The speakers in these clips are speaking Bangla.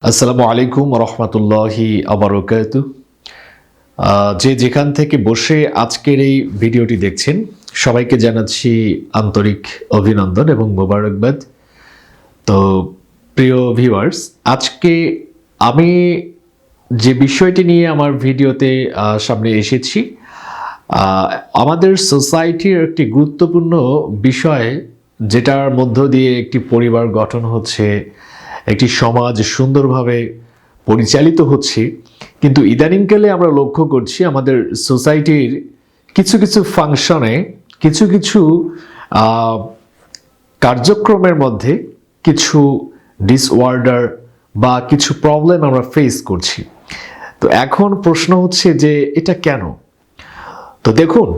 আসসালামু আলাইকুম রহমতুল্লাহি আবরকাতু। যে যেখান থেকে বসে আজকের এই ভিডিওটি দেখছেন সবাইকে জানাচ্ছি আন্তরিক অভিনন্দন এবং মোবারকবাদ। তো প্রিয় ভিউয়ার্স, আজকে আমি যে বিষয়টি নিয়ে আমার ভিডিওতে সামনে এসেছি, আমাদের সোসাইটির একটি গুরুত্বপূর্ণ বিষয়, যেটার মধ্য দিয়ে একটি পরিবার গঠন হচ্ছে, একটি সমাজ সুন্দরভাবে পরিচালিত হচ্ছে। কিন্তু ইদানিংকালে আমরা লক্ষ্য করছি আমাদের সোসাইটির কিছু কিছু ফাংশনে, কিছু কিছু কার্যক্রমের মধ্যে কিছু ডিসঅর্ডার বা কিছু প্রবলেম আমরা ফেস করছি। তো এখন প্রশ্ন হচ্ছে যে এটা কেন? তো দেখুন,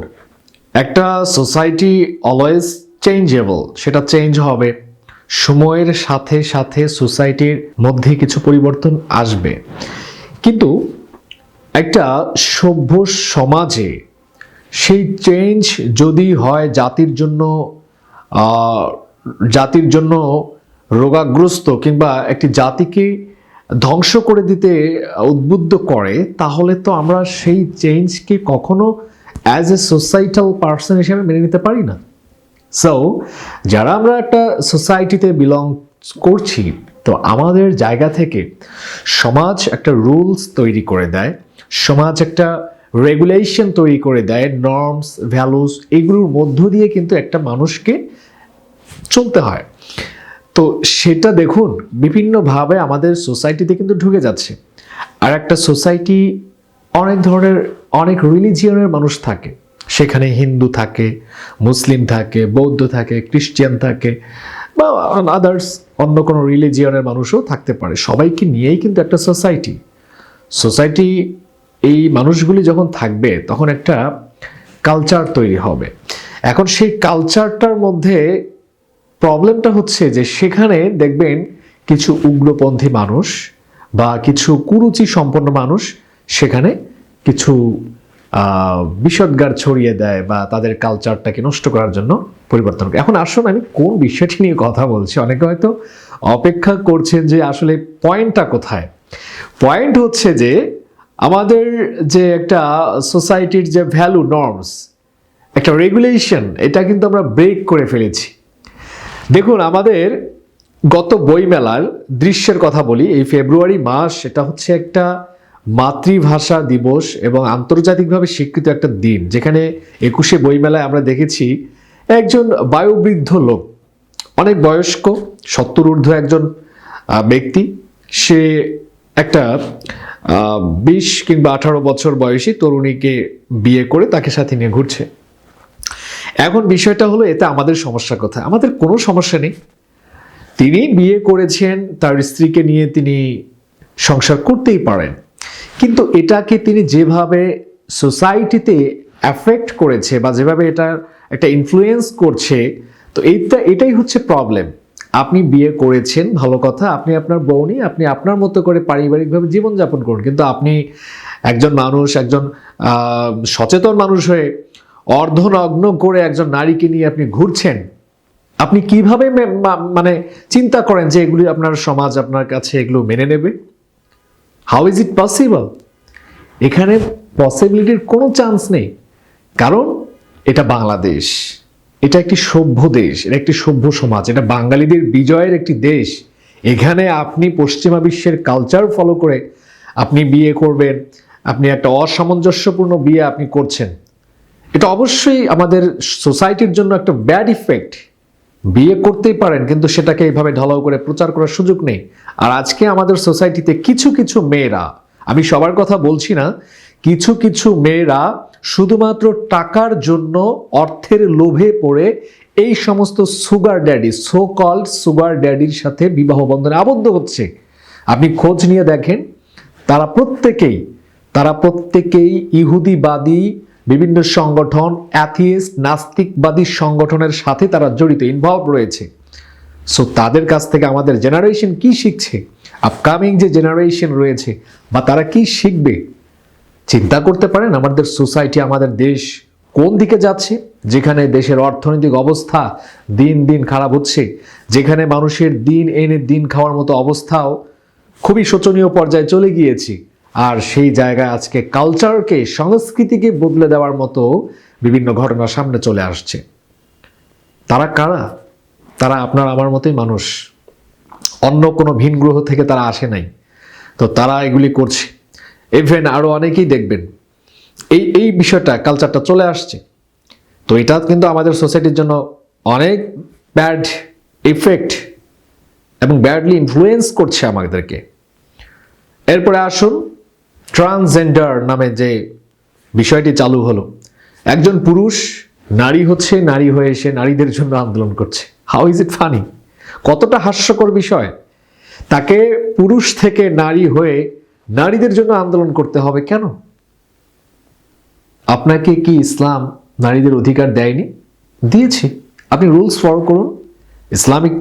একটা সোসাইটি অলওয়েজ চেঞ্জেবল, সেটা চেঞ্জ হবে, সময়ের সাথে সাথে সোসাইটির মধ্যে কিছু পরিবর্তন আসবে। কিন্তু একটা সভ্য সমাজে সেই চেঞ্জ যদি হয় জাতির জন্য রোগাগ্রস্ত কিংবা একটি জাতিকে ধ্বংস করে দিতে উদ্বুদ্ধ করে, তাহলে তো আমরা সেই চেঞ্জকে কখনো অ্যাজ এ সোসাইটাল পার্সন হিসেবে মেনে নিতে পারি না। সো যারা আমরা একটা সোসাইটিতে বিলং করছি, তো আমাদের জায়গা থেকে সমাজ একটা রুলস তৈরি করে দেয়, সমাজ একটা রেগুলেশন তৈরি করে দেয়, নর্মস, ভ্যালুস, এগুলোর মধ্য দিয়ে কিন্তু একটা মানুষকে চলতে হয়। তো সেটা দেখুন বিভিন্নভাবে আমাদের সোসাইটিতে কিন্তু ঢুকে যাচ্ছে। আর একটা সোসাইটি অনেক ধরনের, অনেক রিলিজিয়নের মানুষ থাকে, সেখানে হিন্দু থাকে, মুসলিম থাকে, বৌদ্ধ থাকে, খ্রিস্টান থাকে, বা আদার্স অন্য কোনো রিলিজিয়নের মানুষও থাকতে পারে। সবাইকে নিয়েই কিন্তু একটা সোসাইটি এই মানুষগুলি যখন থাকবে তখন একটা কালচার তৈরি হবে। এখন সেই কালচারটার মধ্যে প্রবলেমটা হচ্ছে যে সেখানে দেখবেন কিছু উগ্রপন্থী মানুষ বা কিছু কুরুচি সম্পন্ন মানুষ সেখানে কিছু বিষোদ্গার ছড়িয়ে দেয় বা তাদের কালচারটাকে নষ্ট করার জন্য পরিবর্তন করে। এখন আসুন আমি কোন বিষয়টি নিয়ে কথা বলছি, অনেকে হয়তো অপেক্ষা করছেন যে আসলে পয়েন্টটা কোথায়। পয়েন্ট হচ্ছে যে আমাদের যে একটা সোসাইটির যে ভ্যালু, নর্মস, একটা রেগুলেশন, এটা কিন্তু আমরা ব্রেক করে ফেলেছি। দেখুন, আমাদের গত বইমেলার দৃশ্যের কথা বলি, এই ফেব্রুয়ারি মাস, এটা হচ্ছে একটা মাতৃভাষা দিবস এবং আন্তর্জাতিকভাবে স্বীকৃত একটা দিন, যেখানে 21শে বইমেলায় আমরা দেখেছি একজন বয়োবৃদ্ধ লোক, অনেক বয়স্ক, 70 ঊর্ধ্ব একজন ব্যক্তি, সে একটা 20 কিংবা 18 বছর বয়সী তরুণীকে বিয়ে করে তাকে সাথে নিয়ে ঘুরছে। এখন বিষয়টা হলো, এতে আমাদের সমস্যা কোথায়? আমাদের কোনো সমস্যা নেই, তিনি বিয়ে করেছেন, তার স্ত্রীকে নিয়ে তিনি সংসার করতেই পারেন। কিন্তু এটাকে তিনি যেভাবে সোসাইটিতে অ্যাফেক্ট করেছে বা যেভাবে এটা একটা ইনফ্লুয়েন্স করছে, তো এটাই হচ্ছে প্রবলেম। আপনি বিয়ে করেছেন, ভালো কথা, আপনি আপনার বউ নিয়ে আপনি আপনার মতো করে পারিবারিকভাবে জীবনযাপন করুন। কিন্তু আপনি একজন মানুষ, একজন সচেতন মানুষ হয়ে অর্ধনগ্ন করে একজন নারীকে নিয়ে আপনি ঘুরছেন, আপনি কিভাবে মানে চিন্তা করেন যে এগুলি আপনার সমাজ আপনার কাছে এগুলো মেনে নেবে? How is it possible? এখানে পসিবিলিটির কোনো চান্স নেই, কারণ এটা বাংলাদেশ, এটা একটি সভ্য দেশ, এটা একটি সভ্য সমাজ, এটা বাঙালিদের বিজয়ের একটি দেশ। এখানে আপনি পশ্চিমা বিশ্বের কালচার ফলো করে আপনি বিয়ে করবেন, আপনি একটা অসামঞ্জস্যপূর্ণ বিয়ে আপনি করছেন, এটা অবশ্যই আমাদের সোসাইটির জন্য একটা ব্যাড ইফেক্ট। বিয়ে করতেই পারেন, কিন্তু সেটাকে এইভাবে ঢালাও করে প্রচার করার সুযোগ নেই। আর আজকে আমাদের সোসাইটিতে কিছু কিছু মেয়েরা, আমি সবার কথা বলছি না, কিছু কিছু মেয়েরা শুধুমাত্র টাকার জন্য, অর্থের লোভে পড়ে এই সমস্ত sugar daddy, so called sugar ড্যাডির সাথে বিবাহ বন্ধনে আবদ্ধ হচ্ছে। আপনি খোঁজ নিয়ে দেখেন, তারা প্রত্যেকেই ইহুদিবাদী বিভিন্ন সংগঠন, অ্যাথিস্ট, নাস্তিকবাদী সংগঠনের সাথে তারা জড়িত, ইনভলভ রয়েছে। সো তাদের কাছ থেকে আমাদের জেনারেশন কি শিখছে, আপকামিং যে জেনারেশন রয়েছে, বা তারা কি শিখবে? চিন্তা করতে পারেন আমাদের সোসাইটি, আমাদের দেশ কোন দিকে যাচ্ছে, যেখানে দেশের অর্থনৈতিক অবস্থা দিন দিন খারাপ হচ্ছে, যেখানে মানুষের দিন এনে দিন খাওয়ার মতো অবস্থাও খুবই শোচনীয় পর্যায়ে চলে গিয়েছি। আর সেই জায়গায় আজকে কালচারকে, সংস্কৃতিকে বদলে দেওয়ার মতো বিভিন্ন ঘটনা সামনে চলে আসছে। তারা কারা? তারা আপনার আমার মতোই মানুষ, অন্য কোনো ভিন গ্রহ থেকে তারা আসে নাই। তো তারা এগুলি করছে। ইভেন আরো অনেকেই দেখবেন এই বিষয়টা, কালচারটা চলে আসছে। তো এটা কিন্তু আমাদের সোসাইটির জন্য অনেক ব্যাড ইফেক্ট এবং ব্যাডলি ইনফ্লুয়েন্স করছে আমাদেরকে। এরপরে আসুন, ট্রান্সজেন্ডার নামে যে বিষয়টি চালু হলো। একজন পুরুষ নারী হচ্ছে, নারী হয়ে এসে নারীদের জন্য আন্দোলন করছে। How is it funny? কতটা হাস্যকর বিষয়! তাকে পুরুষ থেকে নারী হয়ে নারীদের জন্য আন্দোলন করতে হবে কেন? আপনাকে কি ইসলাম নারীদের অধিকার দেয়নি? দিয়েছে। আপনি রুলস ফলো করুন, ইসলামিক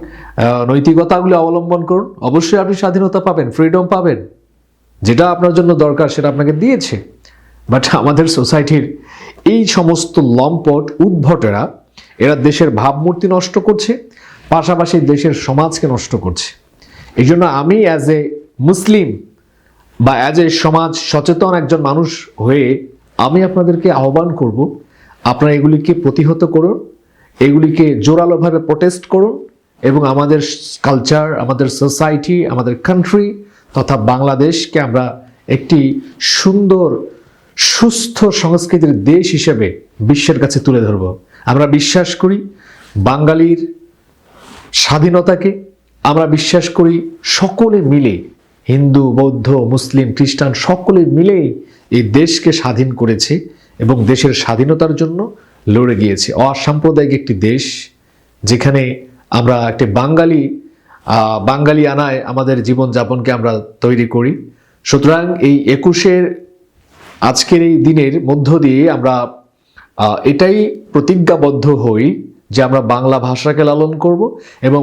নৈতিকতাগুলি অবলম্বন করুন, অবশ্যই আপনি স্বাধীনতা পাবেন, ফ্রিডম পাবেন। যেটা আপনার জন্য দরকার সেটা আপনাকে দিয়েছে। বাট আমাদের সোসাইটির এই সমস্ত লম্পট উদ্ভটেরা, এরা দেশের ভাবমূর্তি নষ্ট করছে, পাশাপাশি দেশের সমাজকে নষ্ট করছে। এই জন্য আমি অ্যাজ এ মুসলিম বা অ্যাজ এ সমাজ সচেতন একজন মানুষ হয়ে আমি আপনাদেরকে আহ্বান করব, আপনারা এগুলিকে প্রতিহত করুন, এগুলিকে জোরালোভাবে প্রোটেস্ট করুন এবং আমাদের কালচার, আমাদের সোসাইটি, আমাদের কান্ট্রি তথা বাংলাদেশকে আমরা একটি সুন্দর সুস্থ সংস্কৃতির দেশ হিসেবে বিশ্বের কাছে তুলে ধরব। আমরা বিশ্বাস করি বাঙালির স্বাধীনতাকে, আমরা বিশ্বাস করি সকলে মিলে, হিন্দু, বৌদ্ধ, মুসলিম, খ্রিস্টান সকলে মিলে এই দেশকে স্বাধীন করেছে এবং দেশের স্বাধীনতার জন্য লড়ে গিয়েছে। অসাম্প্রদায়িক একটি দেশ, যেখানে আমরা একটি বাঙালি আনায় আমাদের জীবনযাপনকে আমরা তৈরি করি। সুতরাং এই 21-এর আজকের এই দিনের মধ্য দিয়ে আমরা এটাই প্রতিজ্ঞাবদ্ধ হই যে আমরা বাংলা ভাষাকে লালন করব এবং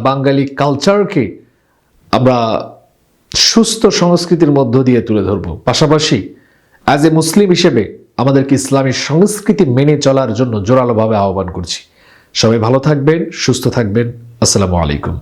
বাঙালি কালচারকে আমরা সুস্থ সংস্কৃতির মধ্য দিয়ে তুলে ধরব। পাশাপাশি অ্যাজ এ মুসলিম হিসেবে আমাদেরকে ইসলামী সংস্কৃতি মেনে চলার জন্য জোরালোভাবে আহ্বান করছি। সবাই ভালো থাকবেন, সুস্থ থাকবেন। আসসালামু আলাইকুম।